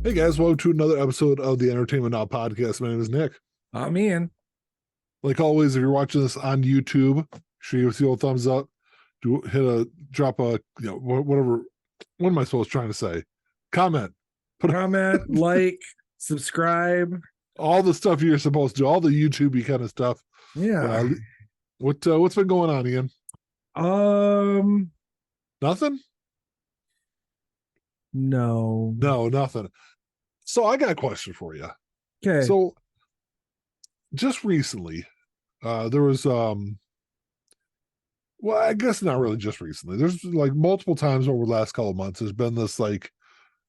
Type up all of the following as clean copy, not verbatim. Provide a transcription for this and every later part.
Hey guys, welcome to another episode of the Entertainment Now podcast. My name is Nick. I'm Ian. Like always, if you're watching this on YouTube, sure you give us the old thumbs up. Drop a whatever. What am I supposed to trying to say? Comment, Comment, like, subscribe. all the stuff you're supposed to do, all the YouTubey kind of stuff. Yeah. What's been going on, Ian? Nothing. No. No, nothing. So I got a question for you. Okay. So just recently, there was well, I guess not really just recently. There's like multiple times over the last couple of months, there's been this like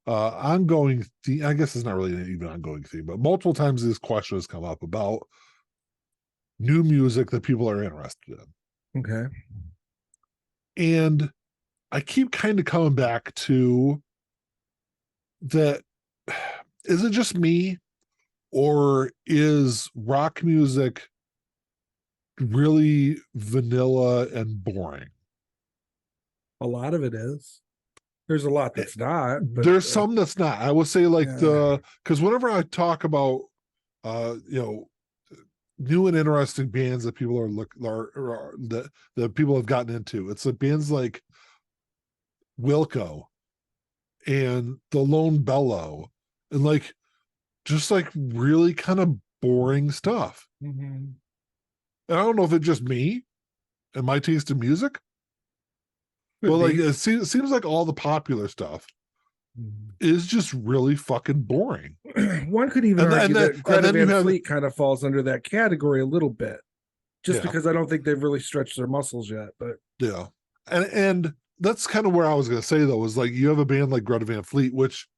ongoing theme. I guess it's not really an even ongoing theme, but multiple times this question has come up about new music that people are interested in. Okay. And I keep kind of coming back to that. Is it just me, or is rock music really vanilla and boring? A lot of it is. There's a lot that's not. But, There's some that's not. I would say like yeah. because whenever I talk about new and interesting bands that people that people have gotten into, it's like bands like Wilco and The Lone Bellow and like just like really kind of boring stuff. Mm-hmm. And I don't know if it's just me and my taste in music, Could but like be. it seems like all the popular stuff is just really fucking boring. One could even argue that And Greta then you Van have Fleet kind of falls under that category a little bit, just yeah, because I don't think they've really stretched their muscles yet. But yeah, and that's kind of where I was gonna say though, is like you have a band like Greta Van Fleet, which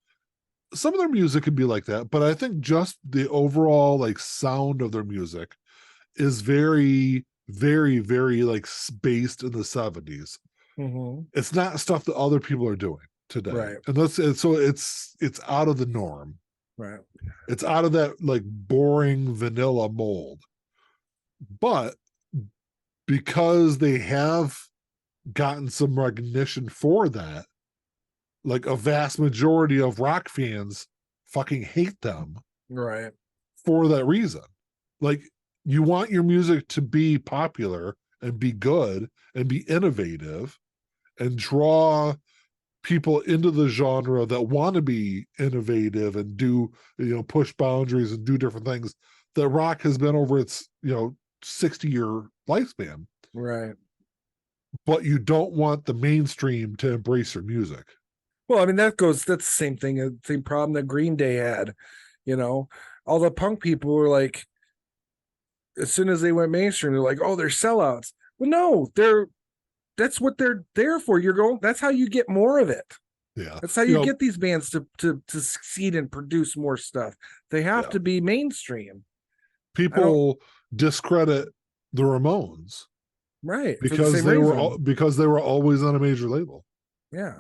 some of their music could be like that, but I think just the overall like sound of their music is very, very, very like based in the 70s. mm-hmm. It's not stuff that other people are doing today. Right. And so it's out of the norm. Right. It's out of that like boring vanilla mold. But because they have gotten some recognition for that, like a vast majority of rock fans fucking hate them Right. for that reason. Like you want your music to be popular and be good and be innovative and draw people into the genre that want to be innovative and do, push boundaries and do different things. That rock has been over its 60-year lifespan, Right. but you don't want the mainstream to embrace your music. Well, I mean, that's the same thing, same problem that Green Day had. All the punk people were like, as soon as they went mainstream, they're like, oh, they're sellouts. Well, no, that's what they're there for. That's how you get more of it. Yeah. That's how you get these bands to succeed and produce more stuff. They have to be mainstream. People discredit the Ramones, right? Because they were always on a major label. Yeah.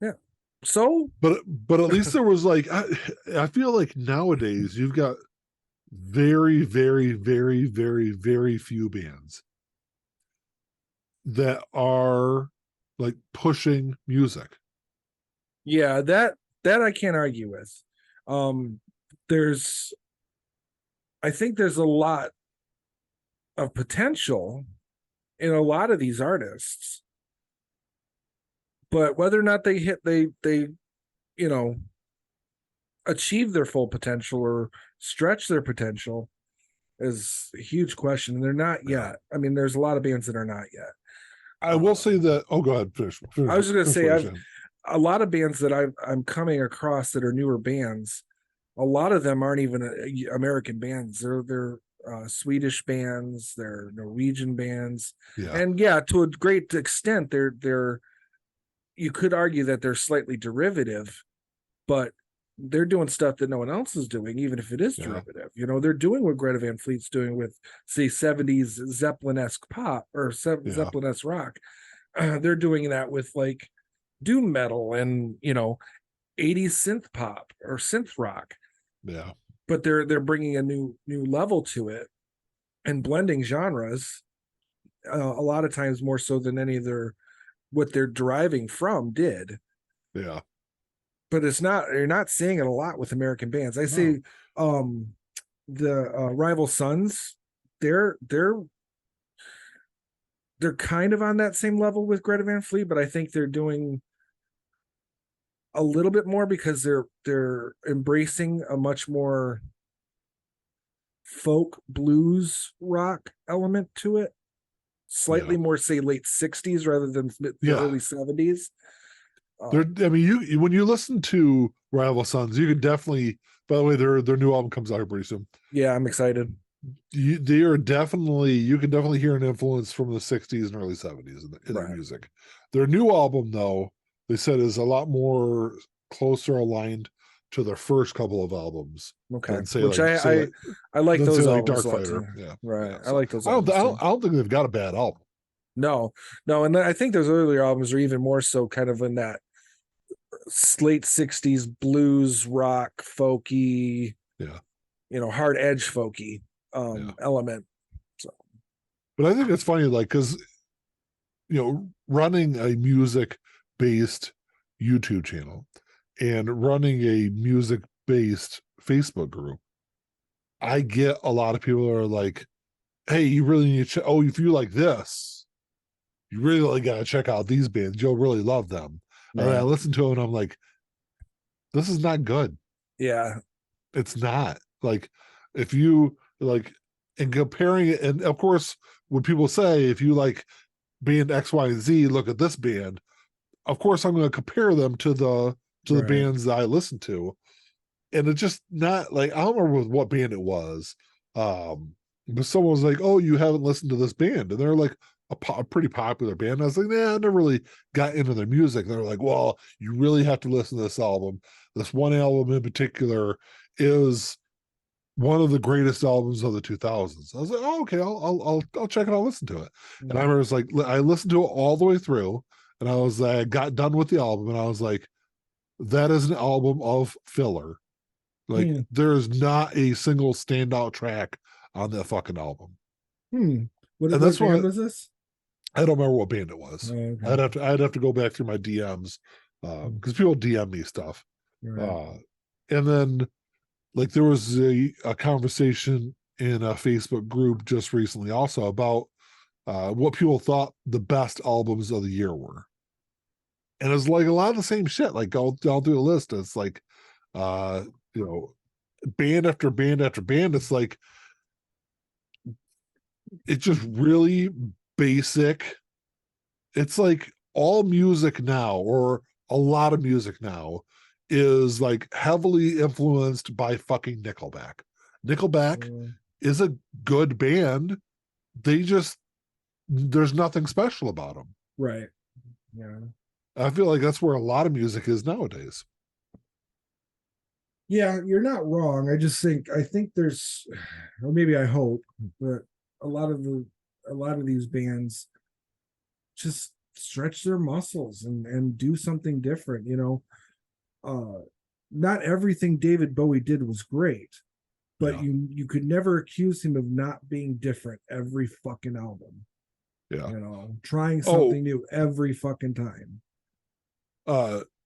Yeah. So, but at least there was like I feel like nowadays you've got very, very, very, very, very few bands that are like pushing music. Yeah, that I can't argue with. I think there's a lot of potential in a lot of these artists, but whether or not they achieve their full potential or stretch their potential is a huge question. And they're not yet. I mean, there's a lot of bands that are not yet. I will say that. Oh, go ahead. Finish I was just going to say, a lot of bands that I'm coming across that are newer bands. A lot of them aren't even American bands. They're Swedish bands. They're Norwegian bands. Yeah. And yeah, to a great extent, they're. You could argue that they're slightly derivative, but they're doing stuff that no one else is doing, even if it is derivative. They're doing what Greta Van Fleet's doing with, say, 70s Zeppelin-esque pop or Zeppelin-esque rock. They're doing that with like doom metal and 80s synth pop or synth rock. Yeah. But they're bringing a new level to it and blending genres a lot of times more so than any of what they're deriving from did. Yeah. but it's not, you're not seeing it a lot with American bands. I No. say the Rival Sons, they're kind of on that same level with Greta Van Fleet, but I think they're doing a little bit more because they're embracing a much more folk blues rock element to it, slightly more, say, late 60s rather than the early 70s. I mean, you when you listen to Rival Sons, you can definitely. By the way, their new album comes out pretty soon. Yeah, I'm excited. They are definitely, you can definitely hear an influence from the 60s and early 70s in their Right. music. Their new album, though, they said is a lot more closer aligned to their first couple of albums. Okay, Than say which like, I like than those say like albums Dark a lot Fighter. too. Yeah, Right. yeah. I like those I albums too. don't think they've got a bad album. No, and I think those earlier albums are even more so kind of in that late 60s blues rock folky, hard edge folky element. So, but I think it's funny, like, because running a music based YouTube channel and running a music based Facebook group, I get a lot of people are like, hey, you really need to if you like this, you really got to check out these bands, you'll really love them. Right. And I listen to them and I'm like, this is not good. Yeah, it's not. Like, if you like, and comparing it, and of course when people say if you like band X, Y, and Z, look at this band, of course I'm going to compare them to the bands that I listen to. And it's just not like, I don't remember what band it was, but someone was like, oh, you haven't listened to this band, and they're like a pretty popular band. And I was like, nah, I never really got into their music. And they're like, well, you really have to listen to this album. This one album in particular is one of the greatest albums of the 2000s. I was like, oh, okay, I'll check it. I'll listen to it. And I remember, it's like, I listened to it all the way through, and I was like, I got done with the album, and I was like, that is an album of filler. Like, there's not a single standout track on that fucking album. What band was this? I don't remember what band it was. Oh, okay. I'd have to go back through my DMs, because people DM me stuff. Right. And then, like, there was a conversation in a Facebook group just recently also about what people thought the best albums of the year were. And it's like a lot of the same shit. Like, I'll do a list. It's like, band after band after band. It's like, it's just really basic. It's like all music now, or a lot of music now, is like heavily influenced by fucking Nickelback. Nickelback is a good band. There's nothing special about them. Right. Yeah. I feel like that's where a lot of music is nowadays. Yeah, you're not wrong. I think there's, or maybe I hope, that a lot of these bands just stretch their muscles and do something different. Not everything David Bowie did was great, but you could never accuse him of not being different every fucking album. Yeah. Trying something new every fucking time.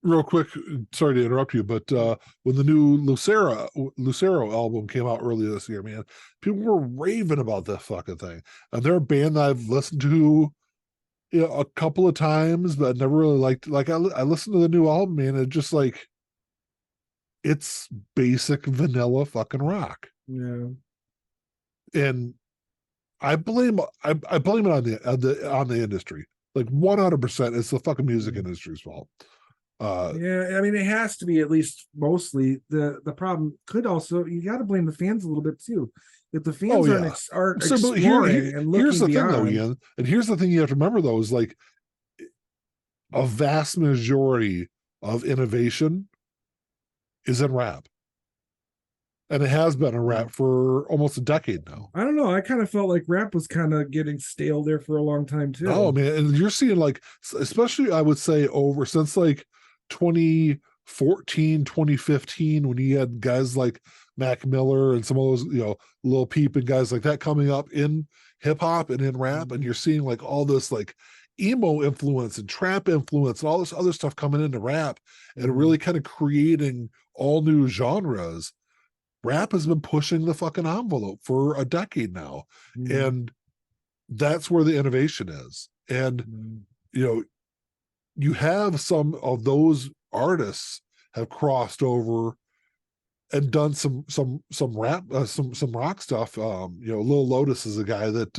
Real quick, sorry to interrupt you, but when the new Lucero album came out earlier this year, man, people were raving about that fucking thing. And they're a band that I've listened to a couple of times, but never really liked. Like, I listened to the new album, man, and just like, it's basic vanilla fucking rock. Yeah. And I blame it on the industry. Like, 100%, it's the fucking music industry's fault. Yeah, I mean, it has to be, at least mostly. The problem could also, you got to blame the fans a little bit too. If the fans aren't exploring and looking here's the beyond. thing, though, Ian, and here's the thing you have to remember, though, is like, a vast majority of innovation is in rap. And it has been in rap for almost a decade now. I don't know. I kind of felt like rap was kind of getting stale there for a long time too. Oh, man. And you're seeing, like, especially, I would say, over since like 2014, 2015, when you had guys like Mac Miller and some of those, Lil Peep and guys like that coming up in hip hop and in rap, and you're seeing like all this like emo influence and trap influence and all this other stuff coming into rap and Mhm. really kind of creating all new genres. Rap has been pushing the fucking envelope for a decade now. Mhm. And that's where the innovation is. And, Mhm. you know, you have some of those artists have crossed over and done some rap some rock stuff. You know, Lil Lotus is a guy that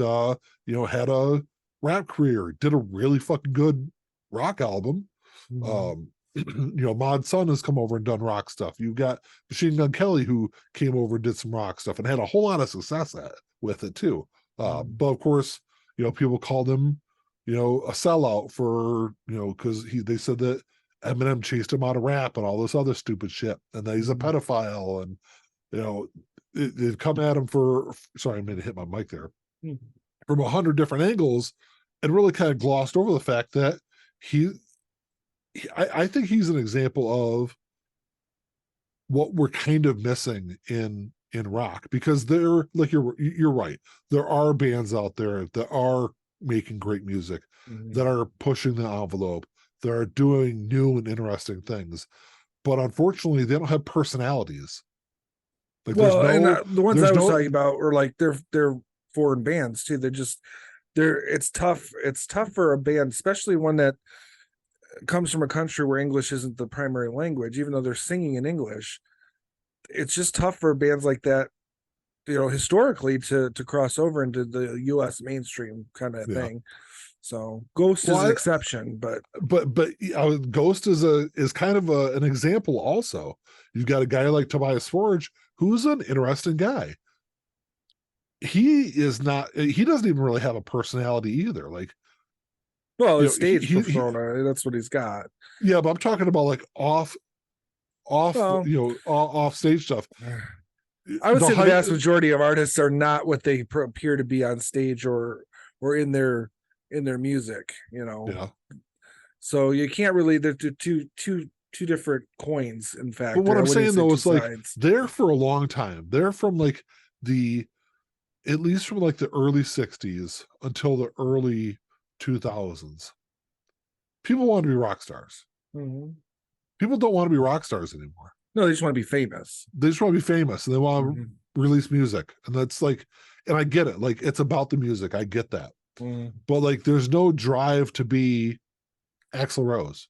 you know, had a rap career, did a really fucking good rock album. Mhm. You know, Mod Sun has come over and done rock stuff. You've got Machine Gun Kelly, who came over and did some rock stuff and had a whole lot of success with it too. Mhm. But of course, you know, people called him, you know, a sellout for, you know, because they said that Eminem chased him out of rap and all this other stupid shit, and that he's a Mhm. pedophile, and you know, it come at him for, sorry, I made to hit my mic there, Mhm. from 100 different angles, and really kind of glossed over the fact that he, I think he's an example of what we're kind of missing in rock, because there, like, you're right, there are bands out there that are making great music, that Mhm. are pushing the envelope, that are doing new and interesting things, but unfortunately they don't have personalities. Like Well, and the ones I there's was no talking about were like they're foreign bands too. They're it's tough. It's tough for a band, especially one that comes from a country where English isn't the primary language, even though they're singing in English. It's just tough for bands like that, historically to cross over into the US mainstream kind of yeah. thing. So Ghost is an Well, exception, but but Ghost is kind of an example also. You've got a guy like Tobias Forge, who's an interesting guy. He is not, he doesn't even really have a personality either. Like, well, you his know, stage persona, that's what he's got. yeah, but I'm talking about like Well, off stage stuff. I would The say the height, vast majority of artists are not what they appear to be on stage or in their music, yeah. So you can't really, they're two different coins, in But fact, what or I I'm wouldn't even saying say though two is like sides. they're for a long time. They're from like the, at least from like the early 60s until the early 2000s. People want to be rock stars. Mhm. People don't want to be rock stars anymore. No, they just want to be famous. They just want to be famous and they want Mhm. to release music. And that's like, and I get it. Like, it's about the music. I get that. Mhm. But like, there's no drive to be Axl Rose.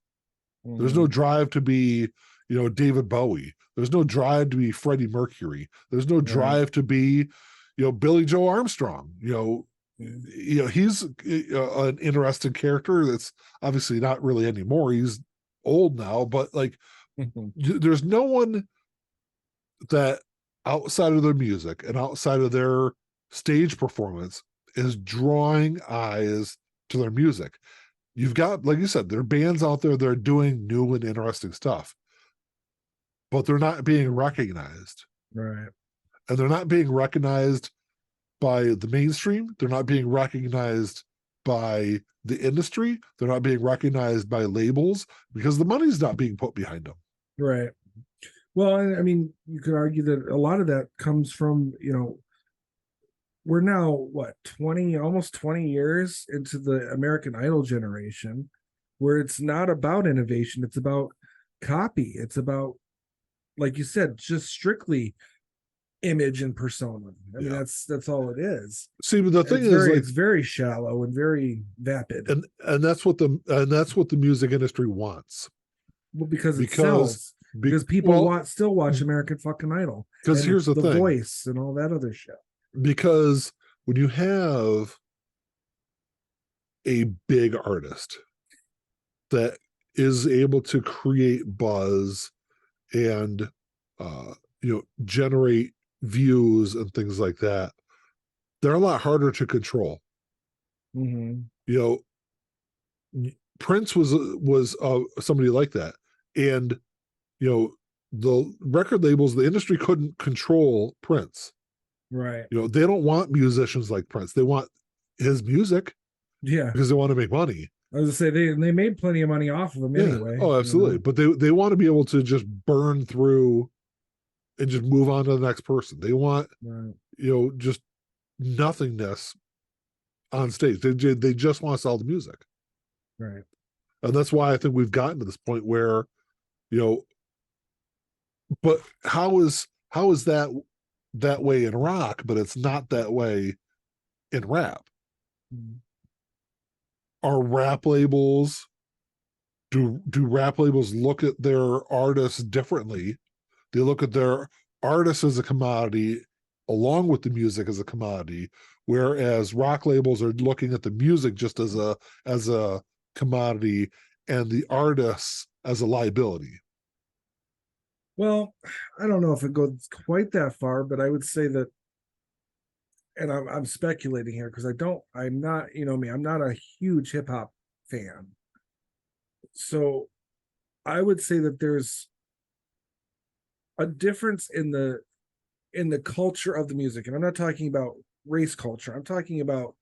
There's no Mhm. drive to be, you know, David Bowie. There's no drive to be Freddie Mercury. There's no Right. drive to be, you know, Billy Joe Armstrong. Mhm. He's an interesting character that's obviously not really anymore. He's old now, but like, Mhm. there's no one that outside of their music and outside of their stage performance is drawing eyes to their music. You've got, like you said, there are bands out there that are doing new and interesting stuff, but they're not being recognized. Right. And they're not being recognized by the mainstream. They're not being recognized by the industry. They're not being recognized by labels because the money's not being put behind them. Right. Well, I mean, you could argue that a lot of that comes from, we're now what, 20, almost 20 years into the American Idol generation, where it's not about innovation, it's about copy. It's about, like you said, just strictly image and persona. I mean, Yeah. that's all it is. See, but the thing It's is, very like, it's very shallow and very vapid. and that's what the music industry wants. Well, because it Because sells. be, Because people well, still watch American fucking Idol because and here's the The thing. Voice and all that other shit. Because when you have a big artist that is able to create buzz and generate views and things like that, they're a lot harder to control. Mm-hmm. You know, Prince was somebody like that, and you know, the record labels, the industry couldn't control Prince. Right. You know, they don't want musicians like Prince. They want his music Yeah. because they want to make money. I was gonna say they made plenty of money off of them Yeah. anyway. Oh, absolutely. But they want to be able to just burn through and just move on to the next person. They want, Right. just nothingness on stage. They just want to sell the music. Right. And that's why I think we've gotten to this point where, you know, but how is that way in rock, but it's not that way in rap? Mhm. Are rap labels do rap labels look at their artists differently? They look at their artists as a commodity along with the music as a commodity, whereas rock labels are looking at the music just as a commodity and the artists as a liability. Well, I don't know if it goes quite that far, but I would say that, and I'm speculating here because I'm not, you know me, I'm not a huge hip hop fan. So I would say that there's a difference in the culture of the music. And I'm not talking about race culture. I'm talking about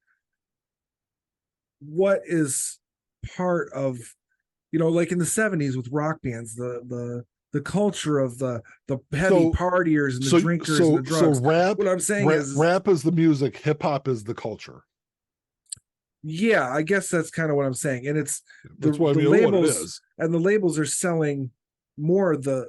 what is part of, you know, like in the 70s with rock bands, the culture of the heavy So partiers and the drinkers and the so drugs. What I'm saying is, rap is the music, hip hop is the culture. yeah, I guess that's kind of what I'm saying. And it's That's what I the mean. What it labels, is. and the labels are selling more the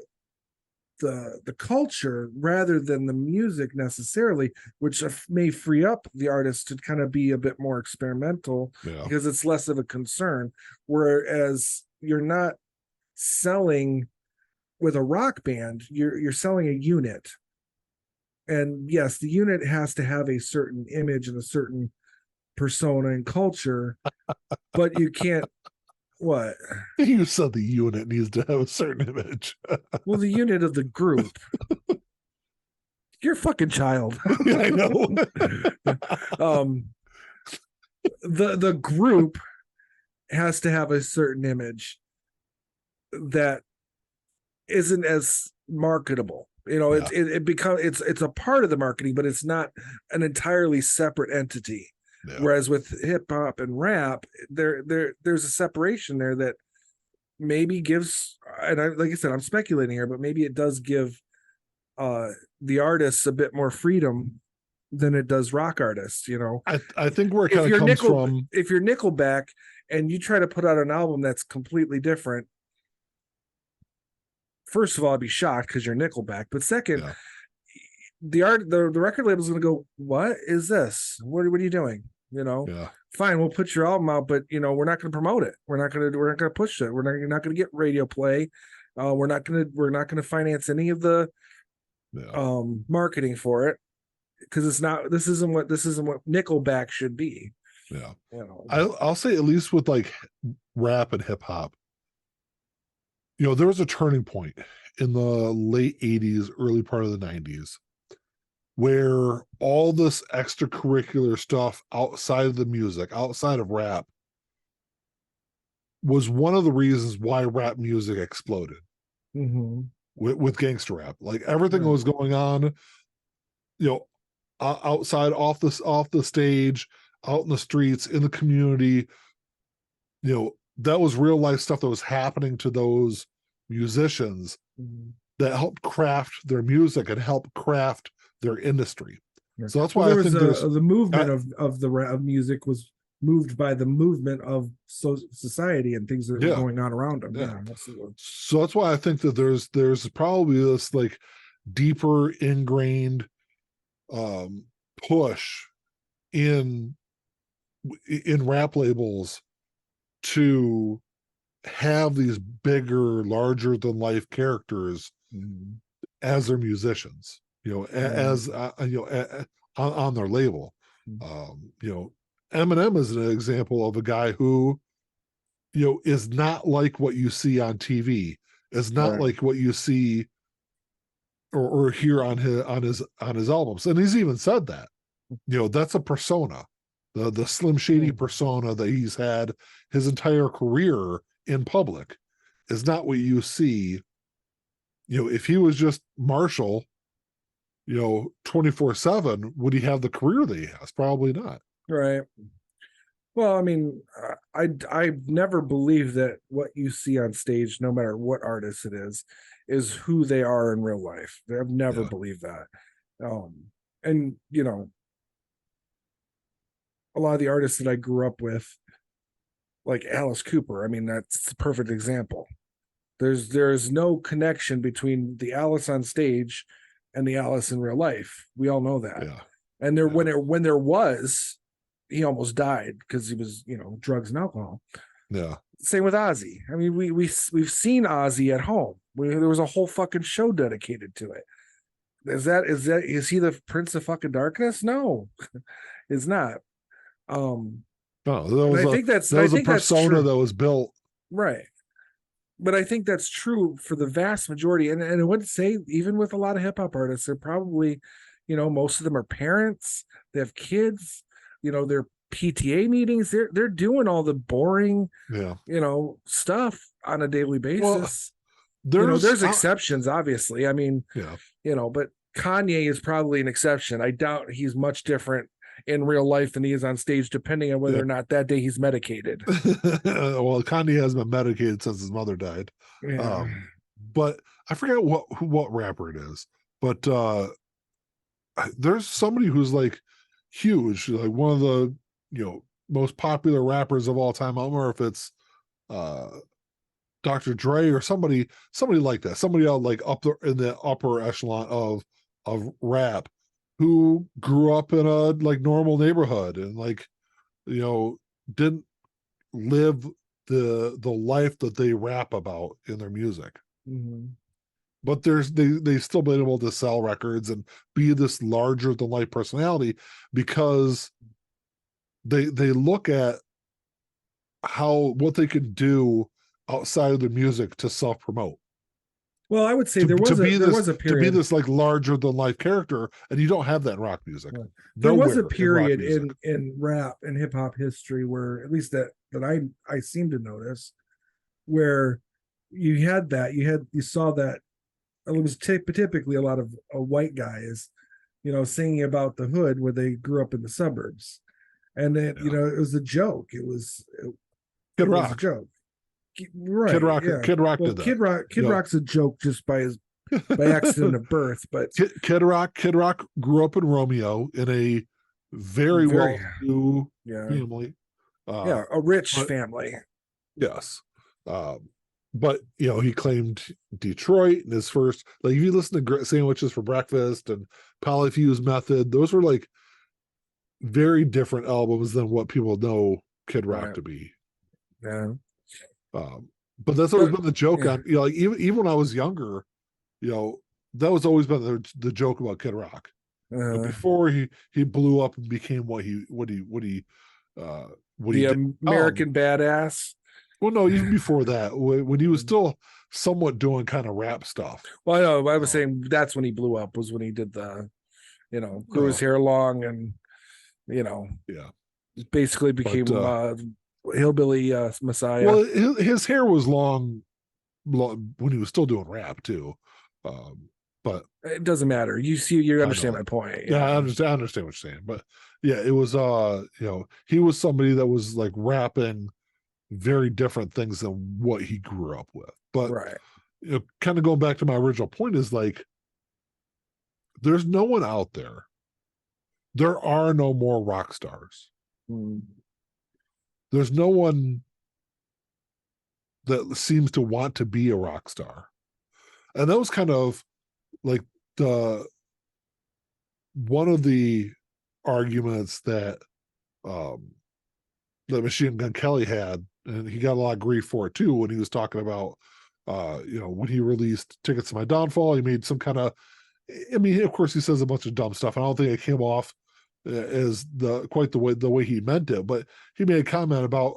culture rather than the music necessarily, which may free up the artist to kind of be a bit more experimental Yeah. because it's less of a concern. Whereas you're not selling with a rock band, you're selling a unit. And yes, the unit has to have a certain image and a certain persona and culture, but you can't what? You said the unit needs to have a certain image. Well, the unit of the group. You're a fucking child. I know. um the group has to have a certain image that isn't as marketable. You know, Yeah. it becomes it's a part of the marketing, but it's not an entirely separate entity. Yeah. Whereas with hip hop and rap, there's a separation there that maybe gives, and like I said, I'm speculating here, but maybe it does give the artists a bit more freedom than it does rock artists. You know, I think where it kind of comes from. if you're Nickelback and you try to put out an album that's completely different, first of all, I'd be shocked because you're Nickelback. But second, Yeah. the record label's going to go, "What is this? What are you doing?" You know, Yeah. fine, we'll put your album out, but you know, we're not going to promote it. We're not going to push it. You're not going to get radio play. We're not going to finance any of the Yeah. marketing for it because it's not. This isn't what Nickelback should be. Yeah. You know, I'll say at least with like rap and hip hop, you know, there was a turning point in the late 80s, early part of the 90s, where all this extracurricular stuff outside of the music, outside of rap, was one of the reasons why rap music exploded with gangster rap. Like everything right. was going on, you know, outside, off the stage, out in the streets, in the community. You know, that was real life stuff that was happening to those musicians that helped craft their music and help craft their industry. Yeah. So that's Well, why there I was think there's the movement I, of music was moved by the movement of society and things that were yeah, going on around them. yeah. Yeah, absolutely. So that's why I think that there's probably this like deeper ingrained um push in rap labels to have these bigger, larger than life characters as their musicians, you know, as you know, on their label. You know, Eminem is an example of a guy who, you know, is not like what you see on TV, is not Right. like what you see or hear on his albums, and he's even said that. You know, that's a persona, the Slim Shady persona that he's had his entire career in public is not what you see. You know, if he was just Marshall, you know, 24/7, would he have the career that he has? Probably not. Right. Well, I mean, I've never believed that what you see on stage, no matter what artist it is who they are in real life. I've never Yeah. believed that. And you know, a lot of the artists that I grew up with, like Alice Cooper. I mean, that's the perfect example. There's no connection between the Alice on stage and the Alice in real life. We all know that. Yeah. And there Yeah. when there was, he almost died because he was, drugs and alcohol. Yeah. Same with Ozzy. I mean, we've seen Ozzy at home. There was a whole fucking show dedicated to it. Is he the Prince of fucking Darkness? No, it's not. No, And I think that's a persona true. that was built. Right. But I think that's true for the vast majority. And I would say, even with a lot of hip hop artists, they're probably, most of them are parents, they have kids, they're PTA meetings, they're doing all the boring, Yeah. stuff on a daily basis. Well, There's exceptions, obviously. I mean, yeah. But Kanye is probably an exception. I doubt he's much different in real life than he is on stage, depending on whether or not that day he's medicated. Well, Kanye has been medicated since his mother died. Yeah. But I forget what rapper it is. But there's somebody who's like huge, like one of the most popular rappers of all time. I don't remember if it's Dr. Dre or somebody like that, somebody out like up there in the upper echelon of rap, who grew up in a like normal neighborhood and like didn't live the life that they rap about in their music. Mm-hmm. But they still been able to sell records and be this larger than life personality because they look at what they can do outside of the music to self promote. Well, I would say there was a period to be this like larger than life character, and you don't have that in rock music. Right. There was a period in rap and hip hop history where, at least that I seem to notice, where you saw that it was typically a lot of white guys, singing about the hood where they grew up in the suburbs, and then it was a joke. It was Kid was Rock. a joke. Right. Kid Rock. Yeah. Kid Rock did that. Kid Rock's a joke just by accident of birth, but Kid Rock grew up in Romeo in a very well-to-do family. A rich family. Yes. But he claimed Detroit, and his first, like, if you listen to Sandwiches for Breakfast and Polyfuse Method, those were like very different albums than what people know Kid Rock to be. Yeah. But that's always been the joke on, like, even when I was younger, that was always been the joke about Kid Rock. Before he blew up and became what he American badass. Well, no, even before that, when he was still somewhat doing kind of rap stuff. Well, I know, I was saying that's when he blew up, was when he did the, grew his hair long and, basically became hillbilly messiah. Well, his hair was long when he was still doing rap too. But it doesn't matter. You understand my point. Yeah, I understand what you're saying. But yeah, it was he was somebody that was like rapping very different things than what he grew up with. But kind of going back to my original point is like, there's no one out there. There are no more rock stars. There's no one that seems to want to be a rock star. And that was kind of like one of the arguments that Machine Gun Kelly had, and he got a lot of grief for it too when he was talking about when he released Tickets to My Downfall. He made some kind of, I mean, of course he says a bunch of dumb stuff. I don't think it came off as quite the way he meant it, but he made a comment about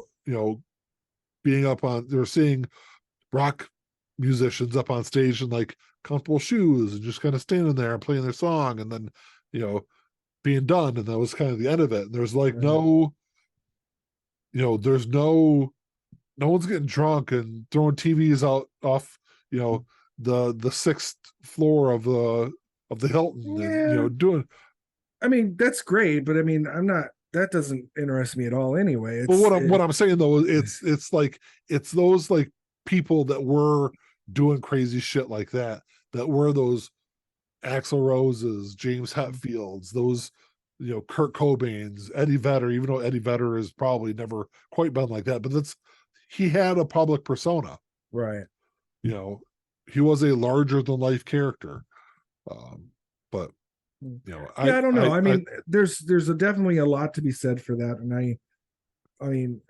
being up on, they were seeing rock musicians up on stage in like comfortable shoes and just kind of standing there and playing their song, and then being done, and that was kind of the end of it. And there's like there's no one's getting drunk and throwing TVs out off the sixth floor of the Hilton and doing. I mean, that's great, but I mean, that doesn't interest me at all anyway. But what I'm saying though, it's like, it's those like people that were doing crazy shit like that were those Axl Roses, James Hetfields, those Kurt Cobain's, Eddie Vedder, even though Eddie Vedder has probably never quite been like that, but he had a public persona. Right. He was a larger than life character. But I don't know. I mean, there's definitely a lot to be said for that, and I mean,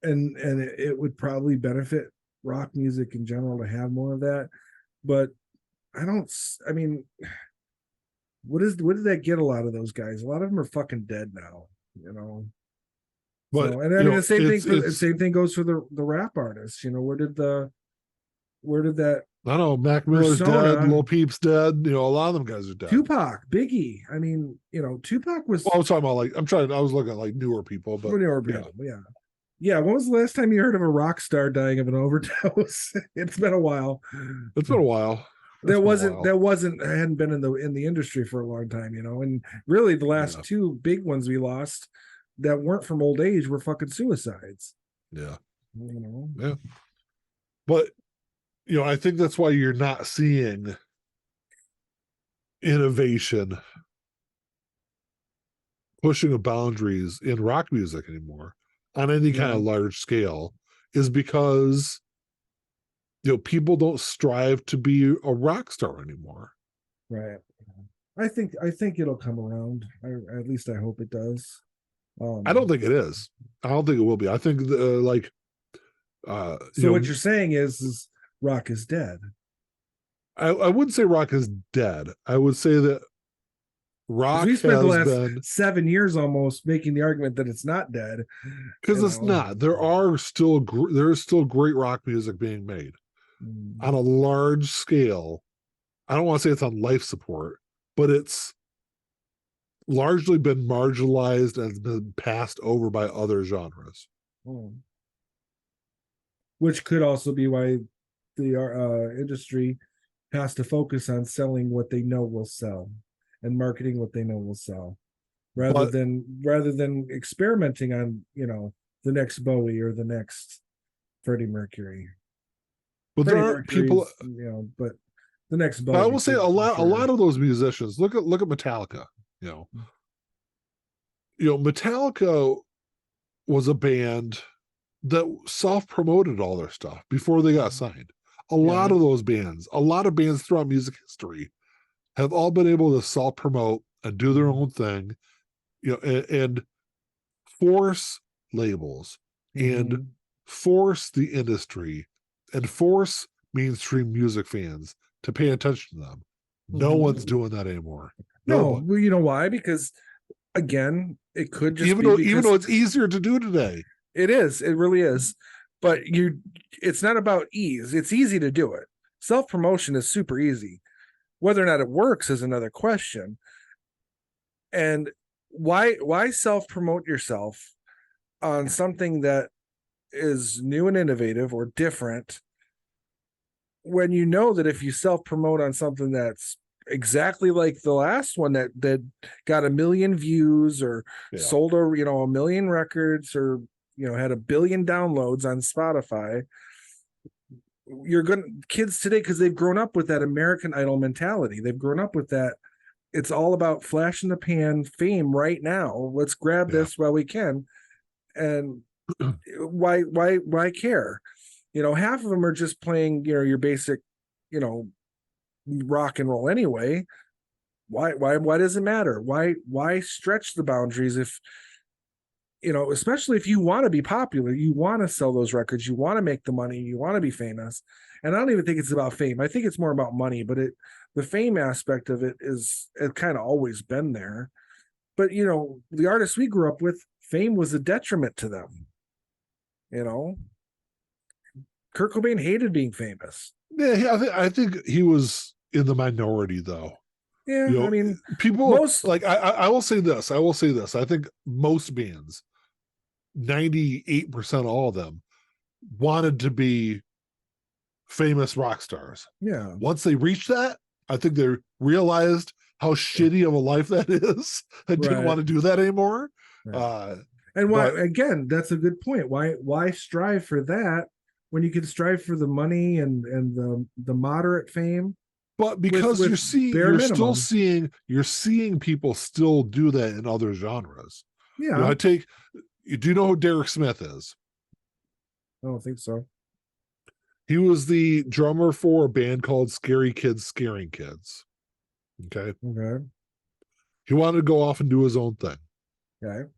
and it would probably benefit rock music in general to have more of that. But I don't. I mean, what did that get a lot of those guys? A lot of them are fucking dead now. But so, and I mean, the same thing goes for the rap artists. Where did that? I don't know. Mac Miller's dead. Lil Peep's dead. A lot of them guys are dead. Tupac, Biggie. I mean, Tupac was. Well, I was talking about I was looking at like newer people, but newer people, yeah. When was the last time you heard of a rock star dying of an overdose? It's been a while. It's been a while. Hadn't been in the industry for a long time, and really the last two big ones we lost that weren't from old age were fucking suicides. Yeah. Yeah. But I think that's why you're not seeing innovation pushing of boundaries in rock music anymore on any kind of large scale, is because people don't strive to be a rock star anymore. Right. I think it'll come around. At least I hope it does. I don't think it is. I don't think it will be. I think so what you're saying is rock is dead. I wouldn't say rock is dead. I would say that rock we spent the last 7 years almost making the argument that it's not dead, because it's not. There is still great rock music being made on a large scale. I don't want to say it's on life support, but it's largely been marginalized and been passed over by other genres. Which could also be why the industry has to focus on selling what they know will sell and marketing what they know will sell, rather than experimenting on the next Bowie or the next Freddie Mercury. But there are people, but the next Bowie. I will say a lot of those musicians. Look at Metallica. Metallica was a band that self-promoted all their stuff before they got signed. A lot of those bands, a lot of bands throughout music history have all been able to self-promote and do their own thing, and force labels and force the industry and force mainstream music fans to pay attention to them. No one's doing that anymore. No, well, you know why? Because again, it could just even though it's easier to do today. It is. It really is. But it's not about ease. It's easy to do it. Self-promotion is super easy. Whether or not it works is another question. And why self-promote yourself on something that is new and innovative or different, when you know that if you self-promote on something that's exactly like the last one that got 1 million views or sold 1 million records or had 1 billion downloads on Spotify, kids today, because they've grown up with that American Idol mentality. They've grown up with that. It's all about flash in the pan fame right now. Let's grab this while we can. And why care? Half of them are just playing, your basic, rock and roll anyway. Why does it matter? Why stretch the boundaries if, especially if you want to be popular, you want to sell those records, you want to make the money, you want to be famous. And I don't even think it's about fame. I think it's more about money, but the fame aspect of it kind of always been there. But, the artists we grew up with, fame was a detriment to them. Kurt Cobain hated being famous. Yeah, I think he was in the minority, though. Yeah, I mean, people I will say this. I think most bands, 98%, all of them, wanted to be famous rock stars. Yeah. Once they reached that, I think they realized how shitty of a life that is and didn't want to do that anymore. Right. And why? Again, that's a good point. Why strive for that when you can strive for the money and the moderate fame? But because bare minimum. you're seeing people still do that in other genres. Yeah. Do you know who Derek Smith is? I don't think so. He was the drummer for a band called Scary Kids Scaring Kids. Okay. Okay. He wanted to go off and do his own thing. Okay.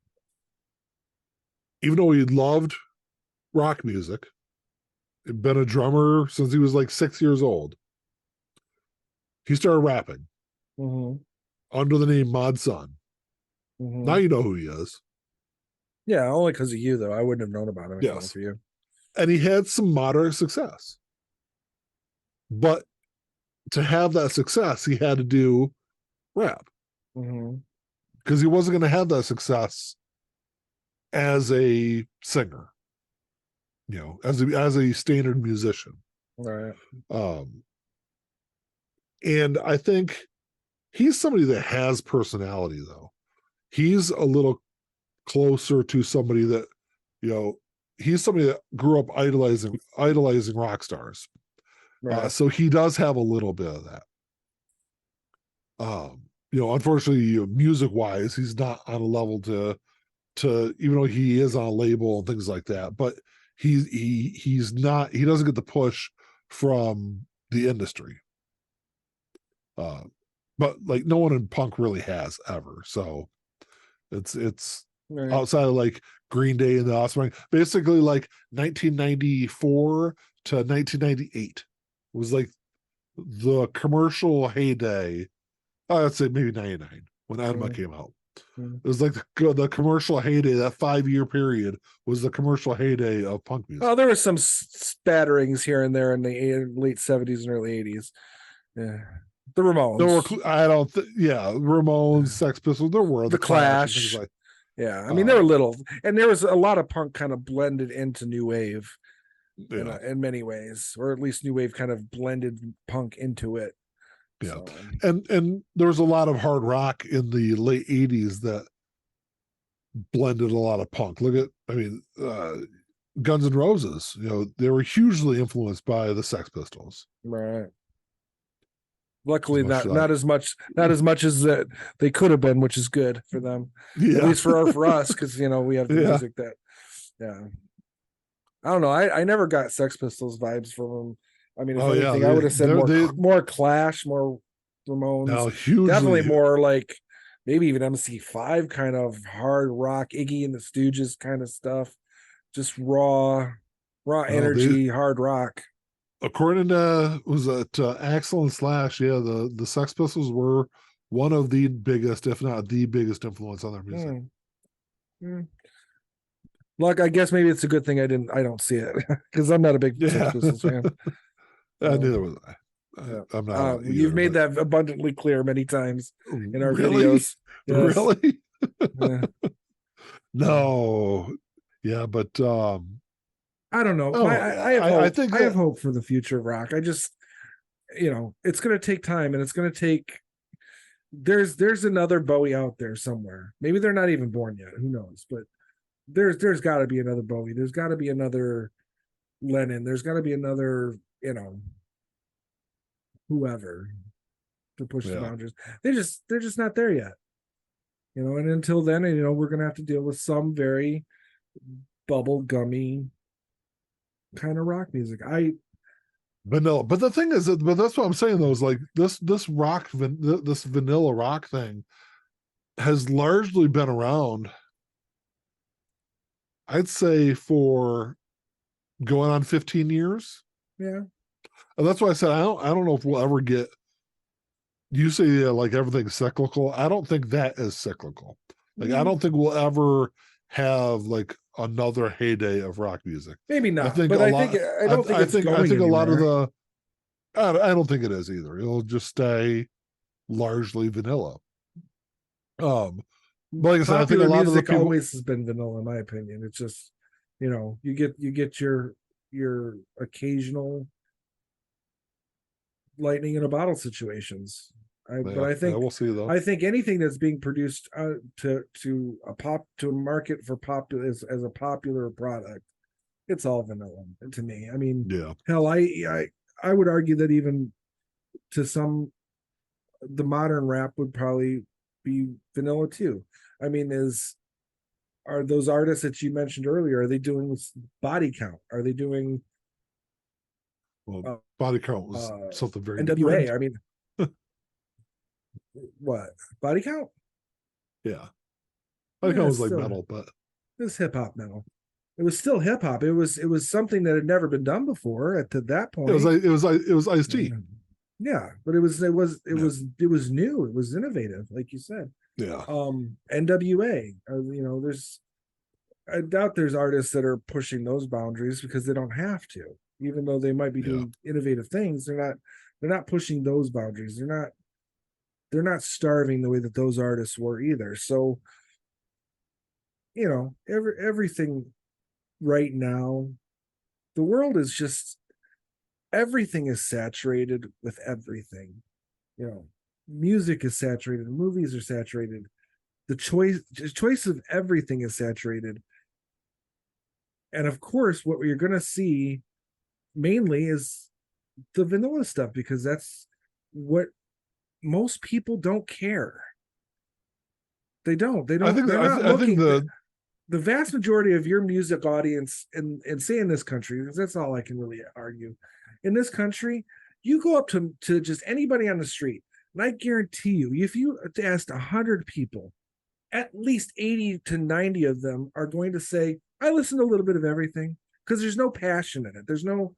Even though he loved rock music, he'd been a drummer since he was like 6 years old. He started rapping under the name Mod Sun. Now you know who he is. Yeah, only because of you, though. I wouldn't have known about him if it wasn't for you. And he had some moderate success. But to have that success, he had to do rap. Because he wasn't going to have that success as a singer, as a standard musician. Right. And I think he's somebody that has personality, though. He's a little closer to somebody that, he's somebody that grew up idolizing rock stars. Right. So he does have a little bit of that. Unfortunately, music wise, he's not on a level to even though he is on a label and things like that, but he doesn't get the push from the industry. But like no one in punk really has ever. So it's right. Outside of like Green Day and the Offspring, basically like 1994 to 1998 was like the commercial heyday. I'd say maybe 99 when Anima came out. It was like the commercial heyday. That 5-year period was the commercial heyday of punk music. Oh, there was some spatterings here and there in the late 70s and early 80s. Yeah. The Ramones. Ramones, Sex Pistols. There were the Clash. Yeah, I mean there were little, and there was a lot of punk kind of blended into new wave, in many ways, or at least new wave kind of blended punk into it. Yeah, so. And there was a lot of hard rock in the late 80s that blended a lot of punk. Guns N' Roses. They were hugely influenced by the Sex Pistols. Right. Luckily, not as much as that they could have been, which is good for them. Yeah. At least for us, because we have the music that. Yeah. I don't know. I never got Sex Pistols vibes from them. I mean, if anything, I would have said more Clash, more Ramones. Definitely more like maybe even MC5 kind of hard rock, Iggy and the Stooges kind of stuff. Just raw energy, hard rock. According to Axl and Slash, the Sex Pistols were one of the biggest, if not the biggest, influence on their music. Look, I guess maybe it's a good thing I don't see it because I'm not a big Sex Pistols fan. Neither was I. I'm not. Either, you've made that abundantly clear many times in our videos. Yes. Really? No. Yeah, but I don't know. I have hope for the future of rock. I just, it's going to take time, and it's going to take. There's another Bowie out there somewhere. Maybe they're not even born yet. Who knows? But there's got to be another Bowie. There's got to be another Lennon. There's got to be another, whoever to push the boundaries. They're just not there yet. And until then, we're going to have to deal with some very bubble gummy kind of rock music. Vanilla. But the thing is, but that's what I'm saying though, is like this vanilla rock thing has largely been around, I'd say, for going on 15 years. Yeah. And that's why I said I don't know if we'll ever get. You say like everything's cyclical. I don't think that is cyclical. Like I don't think we'll ever have like another heyday of rock music. Maybe not. I think a lot of the. I don't think it is either. It'll just stay largely vanilla. But like I said, I think a lot of the people always has been vanilla, in my opinion. It's just, you get your occasional lightning in a bottle situations. But I think we'll see though. I think anything that's being produced to a market for pop as a popular product, it's all vanilla to me. I mean, hell, I would argue that even to some, the modern rap would probably be vanilla too. I mean, are those artists that you mentioned earlier, are they doing body count? Are they doing Well, uh, body count was uh something very NWA? different. I mean, what, body count? Yeah. Body count Yeah, was like still, metal, but it was hip hop metal. It was still hip hop. It was something that had never been done before at to that it was point. like it was Ice-T. Yeah, but it Yeah. was new. It was innovative, like you said. Yeah. NWA. I doubt there's artists that are pushing those boundaries because they don't have to. Even though they might be Yeah. doing innovative things, they're not pushing those boundaries. They're not starving the way that those artists were either. So, everything right now, the world is just, everything is saturated with everything. Music is saturated, movies are saturated, the choice of everything is saturated. And of course, what you're going to see mainly is the vanilla stuff, because that's what most people don't care. They don't. They don't. They're not I think looking. The vast majority of your music audience, and say in this country, because that's all I can really argue. In this country, you go up to just anybody on the street, and I guarantee you, if you asked 100 people, at least 80 to 90 of them are going to say, I listen to a little bit of everything, because there's no passion in it. There's no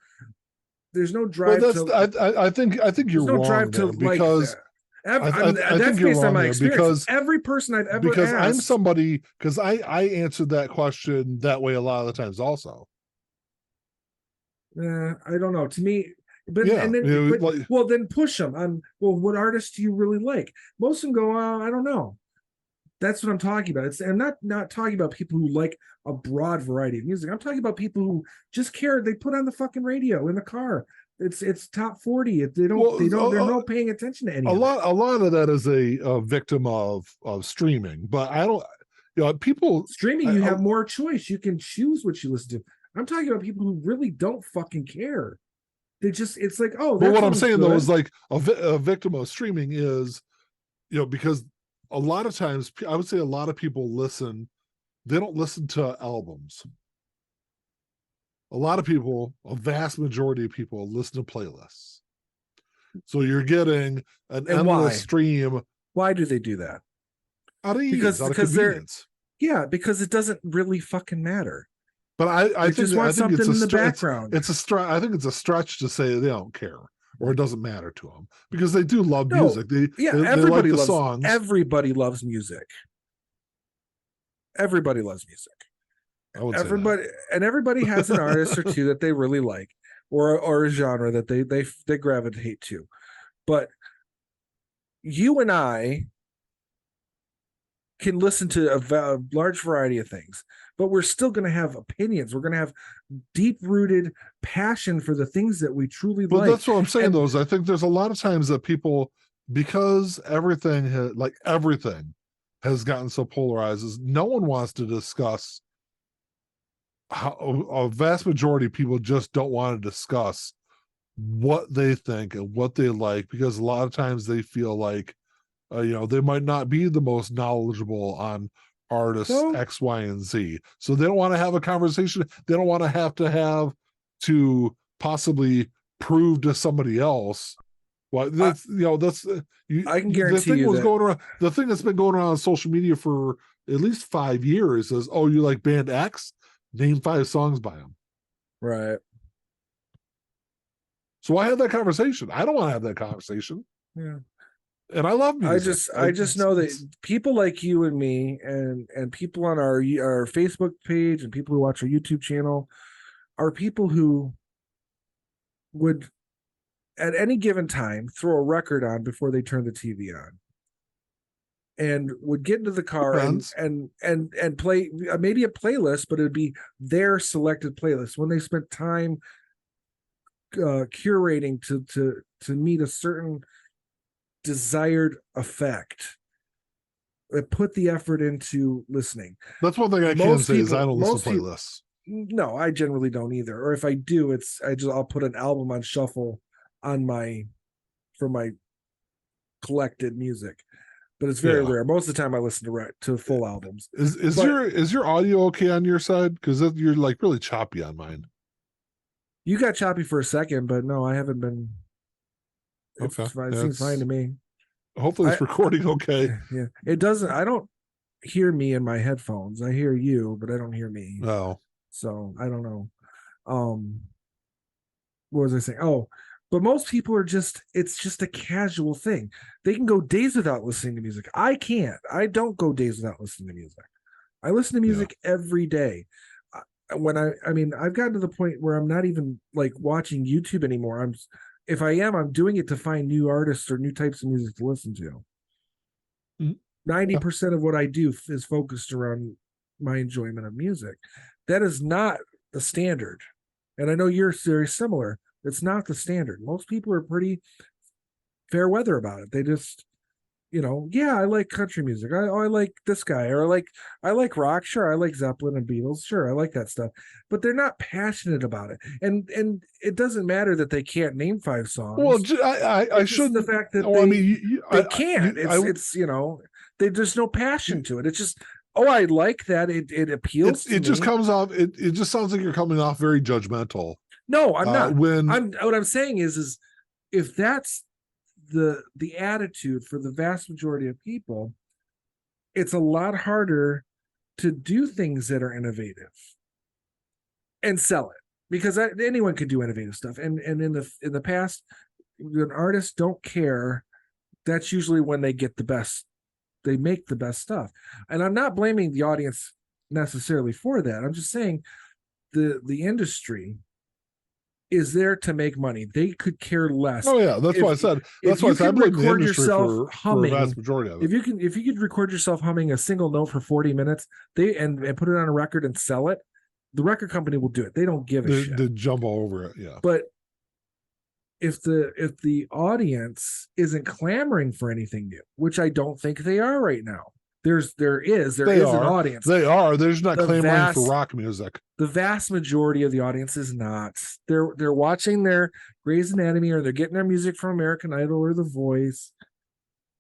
well, drive that's to I think you're there's no drive wrong to there like because that. I I think that's you're based on wrong my there experience. Every person I've ever because I'm asked, somebody because I answered that question that way a lot of the times also. I don't know. To me, but Yeah, and then you know, but like well, then push them on. Well, what artists do you really like? Most of them go, I don't know. That's what I'm talking about. I'm not talking about people who like a broad variety of music. I'm talking about people who just care. They put on the fucking radio in the car. It's top 40. They're not paying attention to any of it. a lot of that is a victim of streaming, but I don't. People. Streaming, you have more choice. You can choose what you listen to. I'm talking about people who really don't fucking care. It's like, oh, But that what I'm song's saying though is good. like a victim of streaming is, because a lot of times I would say a lot of people listen. They don't listen to albums. A lot of people, a vast majority of people, listen to playlists. So you're getting an And endless why? stream Why do they do that? out of ease, out of Because they're convenience. yeah, because it doesn't really fucking matter. But They just want something in the background. I think it's a stretch to say they don't care or it doesn't matter to them because they do love No, music. yeah, They like the songs. everybody loves music. Everybody loves music. I would say that. Everybody has an artist or two that they really like, or a genre that they gravitate to. But you and I can listen to a large variety of things, but we're still going to have opinions. We're going to have deep rooted passion for the things that we truly But like. that's what I'm saying, though, is I think there's a lot of times that people, because everything has gotten so polarized, is no one wants to discuss how a vast majority of people just don't want to discuss what they think and what they like, because a lot of times they feel like they might not be the most knowledgeable on artists So X, Y, and Z. So they don't want to have a conversation. They don't want to have to possibly prove to somebody else. Well, I can the guarantee thing you was that. going around. The thing that's been going around on social media for at least 5 years is, oh, you like band X? Name 5 songs by them. Right. So I had that conversation. I don't want to have that conversation. Yeah. And I love music. I just know that people like you and me, and people on our Facebook page, and people who watch our YouTube channel, are people who would at any given time throw a record on before they turn the TV on, and would get into the car and play maybe a playlist, but it would be their selected playlist when they spent time curating to meet a certain desired effect. It put the effort into listening. That's one thing I can say is I don't listen to playlists. No, I generally don't either. Or if I do, I'll put an album on shuffle on my from my collected music, but it's very Yeah. rare. Most of the time I listen to full albums. Is But- your audio okay on your side? Because you're like really choppy on mine. You got choppy for a second, but no, I haven't been. It's Okay. fine. It seems fine to me. Hopefully it's recording okay. Yeah, it doesn't. I don't hear me in my headphones. I hear you, but I don't hear me. Oh. So I don't know. What was I saying? Oh, but most people are it's just a casual thing. They can go days without listening to music. I can't. I don't go days without listening to music. I listen to music every day. When I mean, I've gotten to the point where I'm not even like watching YouTube anymore. If I am, I'm doing it to find new artists or new types of music to listen to. 90% of what I do is focused around my enjoyment of music. That is not the standard. And I know you're very similar. It's not the standard. Most people are pretty fair weather about it. They just, I like country music. I like this guy, or I like rock. Sure, I like Zeppelin and Beatles. Sure, I like that stuff. But they're not passionate about it. And it doesn't matter that they can't name 5 songs. Well, I shouldn't. The fact that they can't. There's no passion to it. It's just, I like that. It appeals to me. It just comes off. It just sounds like you're coming off very judgmental. No, I'm not. What I'm saying is if that's the attitude for the vast majority of people, it's a lot harder to do things that are innovative and sell it, because anyone can do innovative stuff. And in the past, when artists don't care, that's usually when they get the best. They make the best stuff. And I'm not blaming the audience necessarily for that. I'm just saying the industry is there to make money. They could care less. Oh yeah, that's why I said. That's why I said I blame the industry for the vast majority of it. If you could record yourself humming a single note for 40 minutes, and put it on a record and sell it, the record company will do it. They don't give a shit. They jump all over it. Yeah. But if the audience isn't clamoring for anything new, which I don't think they are right now. There is an audience. They are. There's not clamoring for rock music. The vast majority of the audience is not. They're watching their Grey's Anatomy, or they're getting their music from American Idol or The Voice.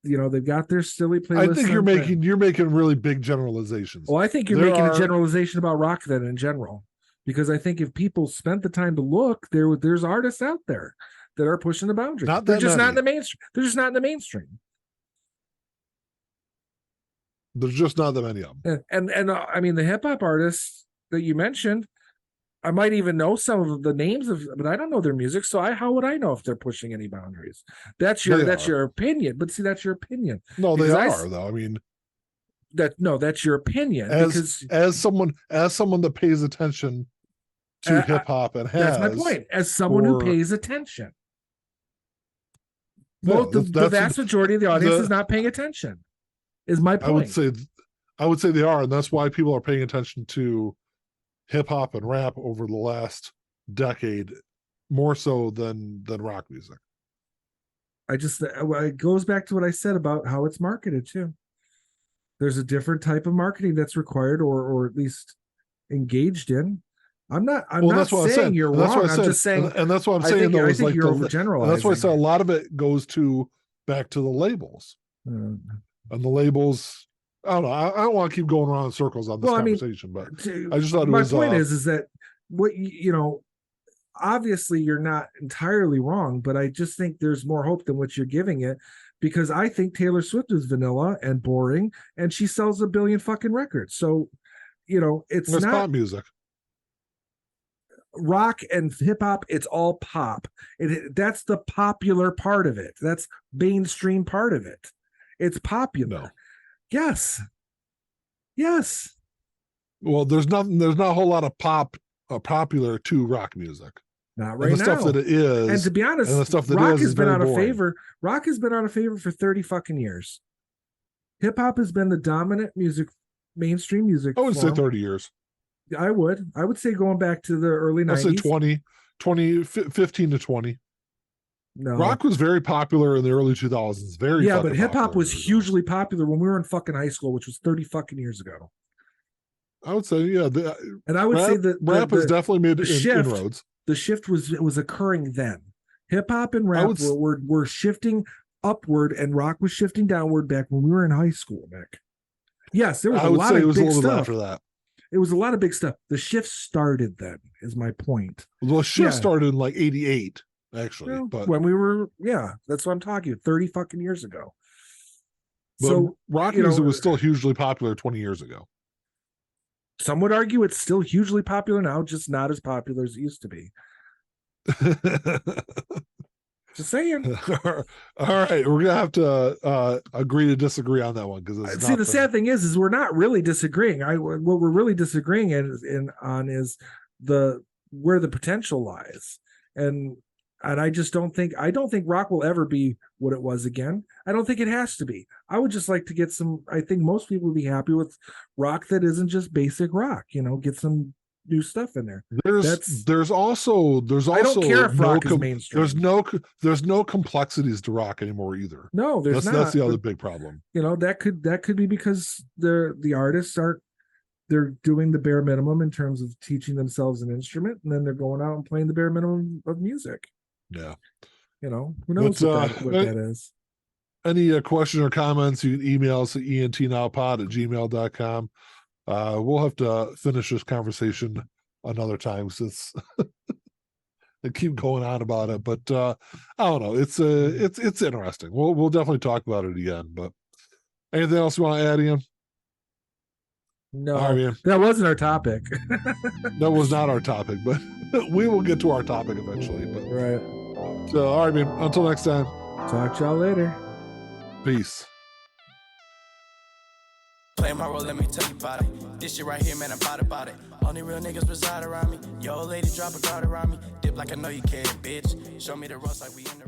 They've got their silly playlist. I think you're making really big generalizations. Well, I think you're making a generalization about rock then in general, because I think if people spent the time to look, there's artists out there that are pushing the boundaries. They're just not in the mainstream. They're just not in the mainstream. There's just not that many of them. And I mean, the hip hop artists that you mentioned, I might even know some of the names but I don't know their music. So how would I know if they're pushing any boundaries? That's your opinion. But see, that's your opinion. No, they are though. I mean, that's your opinion. As someone that pays attention to hip hop and has. That's my point. As someone who pays attention. The vast majority of the audience is not paying attention. Is my point. I would say they are, and that's why people are paying attention to hip hop and rap over the last decade more so than rock music. It goes back to what I said about how it's marketed too. There's a different type of marketing that's required, or at least engaged in. I'm not saying you're wrong. I'm just saying, and that's what I'm saying. I think you're overgeneralizing. That's why I said a lot of it goes back to the labels. And the labels, I don't know. I don't want to keep going around in circles on this conversation, but I just thought my point is that what obviously you're not entirely wrong, but I just think there's more hope than what you're giving it, because I think Taylor Swift is vanilla and boring, and she sells 1 billion fucking records. So, it's not pop music. Rock and hip hop, it's all pop. That's the popular part of it. That's mainstream part of it. It's popular. No. Yes. Well, there's not a whole lot of popular to rock music. Not right now. The stuff that it is, and to be honest, and the stuff that rock is has been out of boring. favor. Rock has been out of favor for 30 fucking years. Hip hop has been the dominant mainstream music. I would say 30 years. I would say going back to the early 90s. I'd say 15 to 20. No. Rock was very popular in the early 2000s. But hip hop was hugely popular when we were in fucking high school, which was 30 fucking years ago. I would say, yeah. And I would say that rap has definitely made inroads. The shift was occurring then. Hip hop and rap were shifting upward, and rock was shifting downward back when we were in high school, Nick. Yes, there was a lot of big stuff after that. It was a lot of big stuff. The shift started then, is my point. Well, the shift started in like 88, actually. But when we were, that's what I'm talking about, 30 fucking years ago. But so rock music was still hugely popular 20 years ago. Some would argue it's still hugely popular now, just not as popular as it used to be. Just saying. All right, we're gonna have to agree to disagree on that one, because see, the sad thing is we're not really disagreeing. What we're really disagreeing on is where the potential lies, and I just don't think rock will ever be what it was again. I don't think it has to be. I would just like to get some. I think most people would be happy with rock that isn't just basic rock. Get some new stuff in there. There's also I don't care if rock is mainstream. There's no complexities to rock anymore either. No, there's not. That's the other big problem. That could be because the artists they're doing the bare minimum in terms of teaching themselves an instrument, and then they're going out and playing the bare minimum of music. Yeah. Who knows what that is. Any question or comments, you can email us at entnowpod@gmail.com. We'll have to finish this conversation another time, since I keep going on about it. But I don't know. It's interesting. We'll definitely talk about it again. But anything else you want to add, Ian? No, right, that wasn't our topic. That was not our topic, but we will get to our topic eventually. But right. So, all right, man. Until next time. Talk to y'all later. Peace. Play my role, let me tell you about it. This shit right here, man, I'm about it. Only real niggas reside around me. Yo, old lady, drop a guard around me. Dip like I know you can, bitch. Show me the ropes like we in the